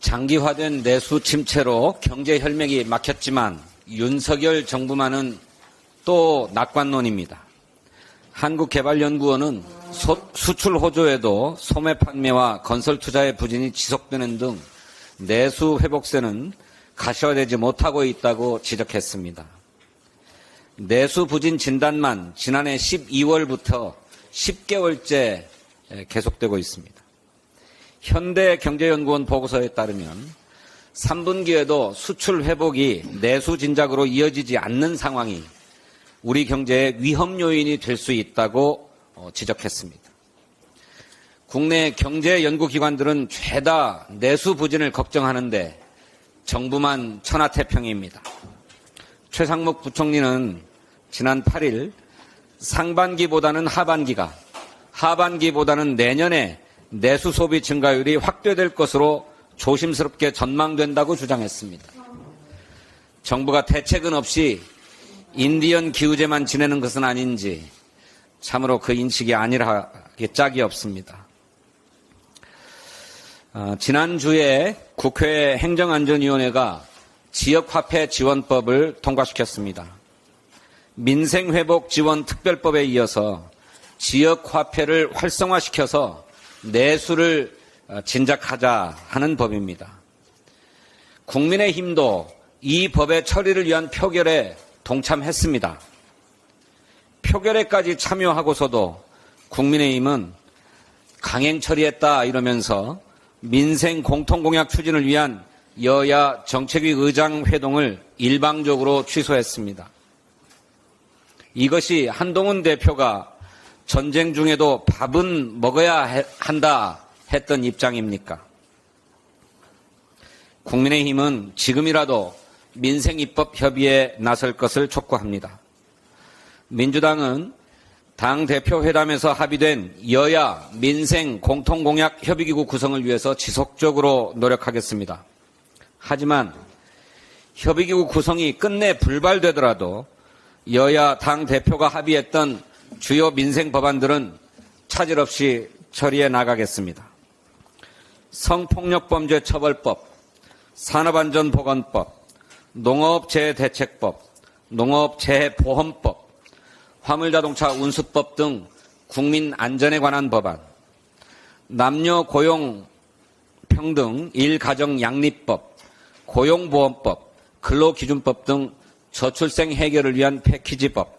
장기화된 내수 침체로 경제 혈맥이 막혔지만 윤석열 정부만은 또 낙관론입니다. 한국개발연구원은 수출 호조에도 소매 판매와 건설 투자의 부진이 지속되는 등 내수 회복세는 가시화되지 못하고 있다고 지적했습니다. 내수 부진 진단만 지난해 12월부터 10개월째 계속되고 있습니다. 현대경제연구원 보고서에 따르면 3분기에도 수출 회복이 내수 진작으로 이어지지 않는 상황이 우리 경제의 위험 요인이 될 수 있다고 지적했습니다. 국내 경제연구기관들은 죄다 내수 부진을 걱정하는데 정부만 천하태평입니다. 최상목 부총리는 지난 8일 상반기보다는 하반기가, 하반기보다는 내년에 내수 소비 증가율이 확대될 것으로 조심스럽게 전망된다고 주장했습니다. 정부가 대책은 없이 인디언 기우제만 지내는 것은 아닌지 참으로 그 인식이 아니라기 짝이 없습니다. 지난주에 국회 행정안전위원회가 지역화폐 지원법을 통과시켰습니다. 민생회복지원특별법에 이어서 지역화폐를 활성화시켜서 내수를 진작하자 하는 법입니다. 국민의힘도 이 법의 처리를 위한 표결에 동참했습니다. 표결에까지 참여하고서도 국민의힘은 강행 처리했다 이러면서 민생 공통공약 추진을 위한 여야 정책위 의장 회동을 일방적으로 취소했습니다. 이것이 한동훈 대표가 전쟁 중에도 밥은 먹어야 한다 했던 입장입니까? 국민의힘은 지금이라도 민생입법 협의에 나설 것을 촉구합니다. 민주당은 당대표 회담에서 합의된 여야 민생 공통공약 협의기구 구성을 위해서 지속적으로 노력하겠습니다. 하지만 협의기구 구성이 끝내 불발되더라도 여야 당대표가 합의했던 주요 민생 법안들은 차질 없이 처리해 나가겠습니다. 성폭력범죄처벌법, 산업안전보건법, 농업재해대책법, 농업재해보험법, 화물자동차 운수법 등 국민 안전에 관한 법안, 남녀 고용 평등 일가정 양립법, 고용보험법, 근로기준법 등 저출생 해결을 위한 패키지법,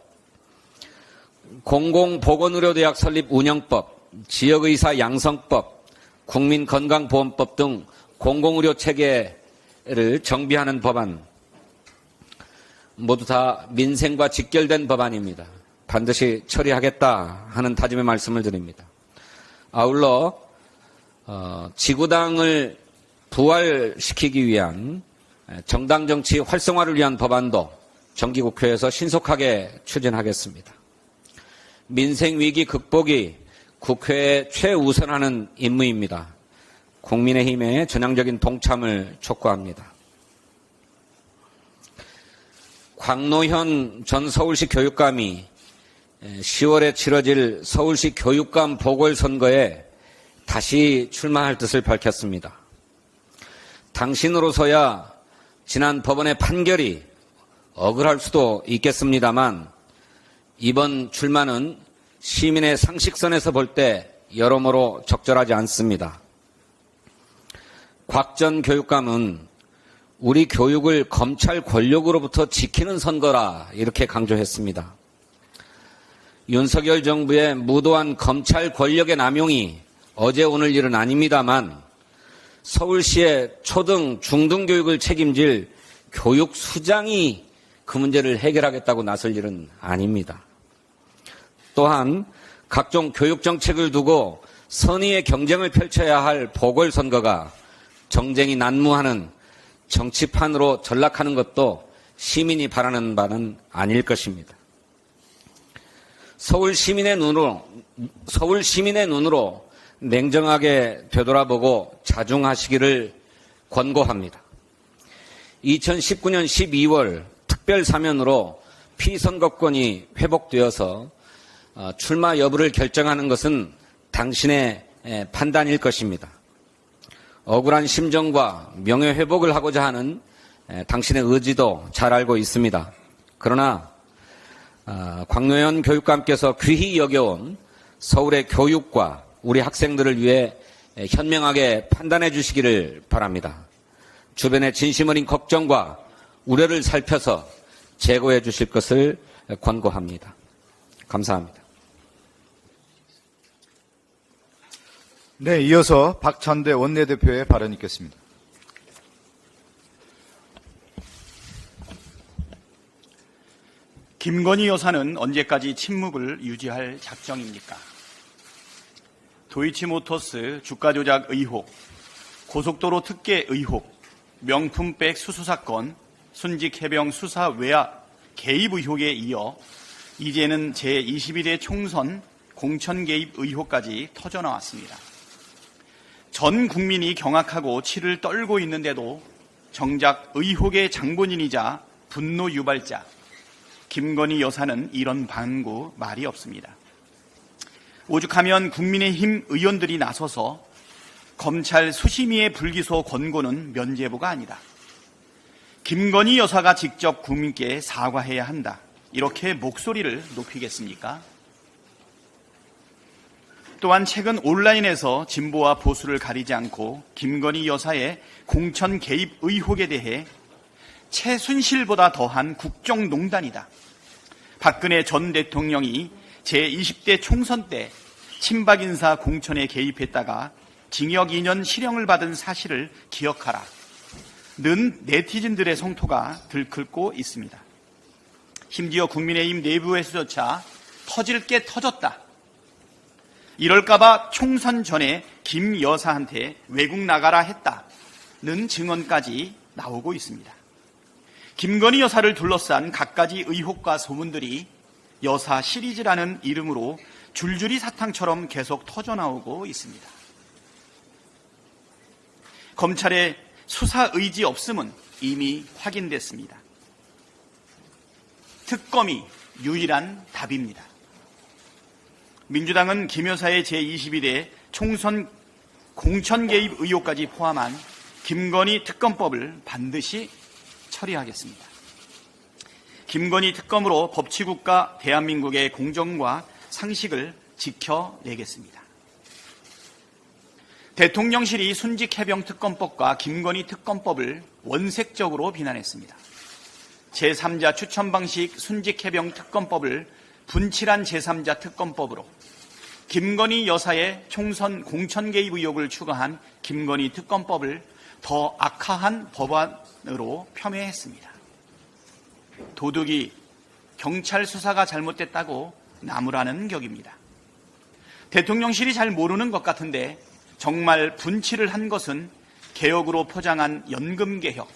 공공보건의료대학 설립 운영법, 지역의사 양성법, 국민건강보험법 등 공공의료 체계를 정비하는 법안, 모두 다 민생과 직결된 법안입니다. 반드시 처리하겠다 하는 다짐의 말씀을 드립니다. 아울러 지구당을 부활시키기 위한 정당 정치 활성화를 위한 법안도 정기국회에서 신속하게 추진하겠습니다. 민생위기 극복이 국회에 최우선하는 임무입니다. 국민의힘의 전향적인 동참을 촉구합니다. 광노현 전 서울시 교육감이 10월에 치러질 서울시 교육감 보궐선거에 다시 출마할 뜻을 밝혔습니다. 당신으로서야 지난 법원의 판결이 억울할 수도 있겠습니다만 이번 출마는 시민의 상식선에서 볼 때 여러모로 적절하지 않습니다. 곽 전 교육감은 우리 교육을 검찰 권력으로부터 지키는 선거라 이렇게 강조했습니다. 윤석열 정부의 무도한 검찰 권력의 남용이 어제 오늘 일은 아닙니다만 서울시의 초등, 중등 교육을 책임질 교육수장이 그 문제를 해결하겠다고 나설 일은 아닙니다. 또한 각종 교육정책을 두고 선의의 경쟁을 펼쳐야 할 보궐선거가 정쟁이 난무하는 정치판으로 전락하는 것도 시민이 바라는 바는 아닐 것입니다. 서울 시민의 눈으로 냉정하게 되돌아보고 자중하시기를 권고합니다. 2019년 12월 특별사면으로 피선거권이 회복되어서 출마 여부를 결정하는 것은 당신의 판단일 것입니다. 억울한 심정과 명예회복을 하고자 하는 당신의 의지도 잘 알고 있습니다. 그러나 광노현 교육감께서 귀히 여겨온 서울의 교육과 우리 학생들을 위해 현명하게 판단해 주시기를 바랍니다. 주변의 진심 어린 걱정과 우려를 살펴서 제고해 주실 것을 권고합니다. 감사합니다. 네, 이어서 박찬대 원내대표의 발언 있겠습니다. 김건희 여사는 언제까지 침묵을 유지할 작정입니까? 도이치모터스 주가 조작 의혹, 고속도로 특혜 의혹, 명품백 수수 사건, 순직 해병 수사 외압 개입 의혹에 이어 이제는 제21대 총선 공천 개입 의혹까지 터져나왔습니다. 전 국민이 경악하고 치를 떨고 있는데도 정작 의혹의 장본인이자 분노 유발자 김건희 여사는 이런 방구 말이 없습니다. 오죽하면 국민의힘 의원들이 나서서 검찰 수심위의 불기소 권고는 면죄부가 아니다. 김건희 여사가 직접 국민께 사과해야 한다. 이렇게 목소리를 높이겠습니까? 또한 최근 온라인에서 진보와 보수를 가리지 않고 김건희 여사의 공천 개입 의혹에 대해 최순실보다 더한 국정농단이다. 박근혜 전 대통령이 제20대 총선 때 친박 인사 공천에 개입했다가 징역 2년 실형을 받은 사실을 기억하라. 는 네티즌들의 성토가 들끓고 있습니다. 심지어 국민의힘 내부에서조차 터질 게 터졌다. 이럴까봐 총선 전에 김 여사한테 외국 나가라 했다는 증언까지 나오고 있습니다. 김건희 여사를 둘러싼 갖가지 의혹과 소문들이 여사 시리즈라는 이름으로 줄줄이 사탕처럼 계속 터져나오고 있습니다. 검찰의 수사 의지 없음은 이미 확인됐습니다. 특검이 유일한 답입니다. 민주당은 김 여사의 제21대 총선 공천 개입 의혹까지 포함한 김건희 특검법을 반드시 처리하겠습니다. 김건희 특검으로 법치국가 대한민국의 공정과 상식을 지켜내겠습니다. 대통령실이 순직해병 특검법과 김건희 특검법을 원색적으로 비난했습니다. 제3자 추천 방식 순직해병 특검법을 분칠한 제3자 특검법으로 김건희 여사의 총선 공천 개입 의혹을 추가한 김건희 특검법을 더 악화한 법안으로 폄훼했습니다. 도둑이 경찰 수사가 잘못됐다고 나무라는 격입니다. 대통령실이 잘 모르는 것 같은데 정말 분칠을 한 것은 개혁으로 포장한 연금개혁,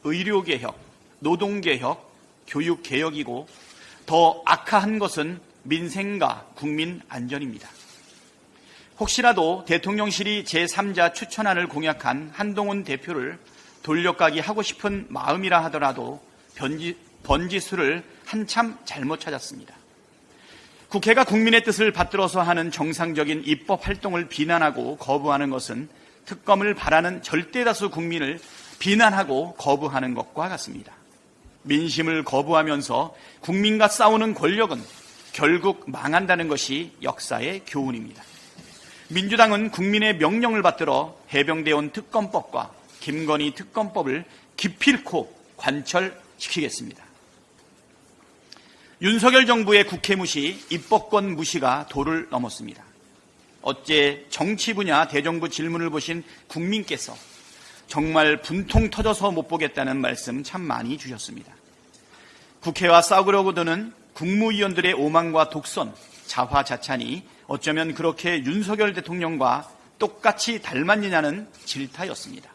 의료개혁, 노동개혁, 교육개혁이고 더 악화한 것은 민생과 국민 안전입니다. 혹시라도 대통령실이 제3자 추천안을 공약한 한동훈 대표를 돌려가기 하고 싶은 마음이라 하더라도 번지수를 한참 잘못 찾았습니다. 국회가 국민의 뜻을 받들어서 하는 정상적인 입법 활동을 비난하고 거부하는 것은 특검을 바라는 절대다수 국민을 비난하고 거부하는 것과 같습니다. 민심을 거부하면서 국민과 싸우는 권력은 결국 망한다는 것이 역사의 교훈입니다. 민주당은 국민의 명령을 받들어 해병되어 온 특검법과 김건희 특검법을 기필코 관철시키겠습니다. 윤석열 정부의 국회 무시, 입법권 무시가 도를 넘었습니다. 어째 정치 분야 대정부 질문을 보신 국민께서 정말 분통 터져서 못 보겠다는 말씀 참 많이 주셨습니다. 국회와 싸우려고 드는 국무위원들의 오만과 독선, 자화자찬이 어쩌면 그렇게 윤석열 대통령과 똑같이 닮았느냐는 질타였습니다.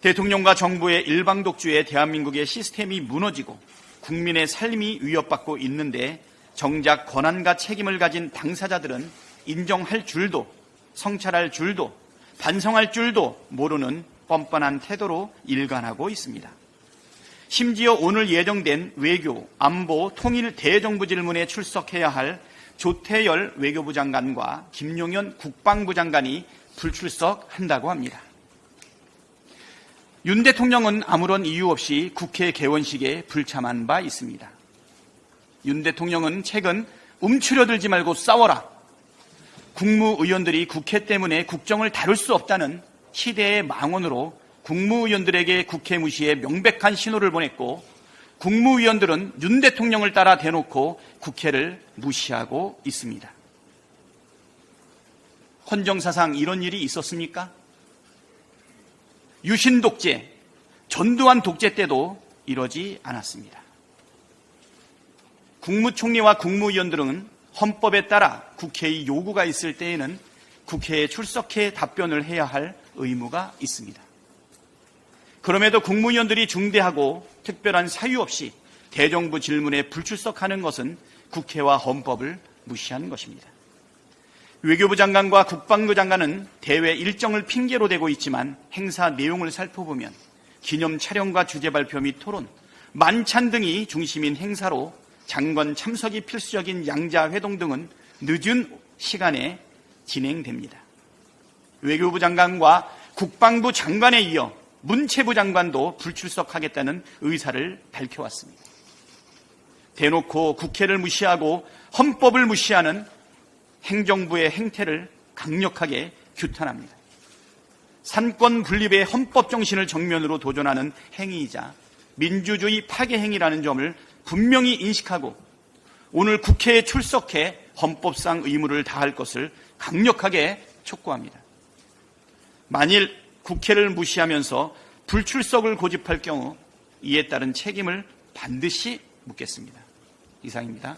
대통령과 정부의 일방독주에 대한민국의 시스템이 무너지고 국민의 삶이 위협받고 있는데 정작 권한과 책임을 가진 당사자들은 인정할 줄도 성찰할 줄도 반성할 줄도 모르는 뻔뻔한 태도로 일관하고 있습니다. 심지어 오늘 예정된 외교, 안보, 통일 대정부 질문에 출석해야 할 조태열 외교부 장관과 김용현 국방부 장관이 불출석한다고 합니다. 윤 대통령은 아무런 이유 없이 국회 개원식에 불참한 바 있습니다. 윤 대통령은 최근 움츠려들지 말고 싸워라. 국무의원들이 국회 때문에 국정을 다룰 수 없다는 시대의 망언으로 국무위원들에게 국회 무시에 명백한 신호를 보냈고, 국무위원들은 윤 대통령을 따라 대놓고 국회를 무시하고 있습니다. 헌정사상 이런 일이 있었습니까? 유신 독재, 전두환 독재 때도 이러지 않았습니다. 국무총리와 국무위원들은 헌법에 따라 국회의 요구가 있을 때에는 국회에 출석해 답변을 해야 할 의무가 있습니다. 그럼에도 국무위원들이 중대하고 특별한 사유 없이 대정부 질문에 불출석하는 것은 국회와 헌법을 무시하는 것입니다. 외교부 장관과 국방부 장관은 대외 일정을 핑계로 대고 있지만 행사 내용을 살펴보면 기념 촬영과 주제 발표 및 토론, 만찬 등이 중심인 행사로 장관 참석이 필수적인 양자회동 등은 늦은 시간에 진행됩니다. 외교부 장관과 국방부 장관에 이어 문체부 장관도 불출석하겠다는 의사를 밝혀왔습니다. 대놓고 국회를 무시하고 헌법을 무시하는 행정부의 행태를 강력하게 규탄합니다. 삼권 분립의 헌법 정신을 정면으로 도전하는 행위이자 민주주의 파괴 행위라는 점을 분명히 인식하고 오늘 국회에 출석해 헌법상 의무를 다할 것을 강력하게 촉구합니다. 만일 국회를 무시하면서 불출석을 고집할 경우 이에 따른 책임을 반드시 묻겠습니다. 이상입니다.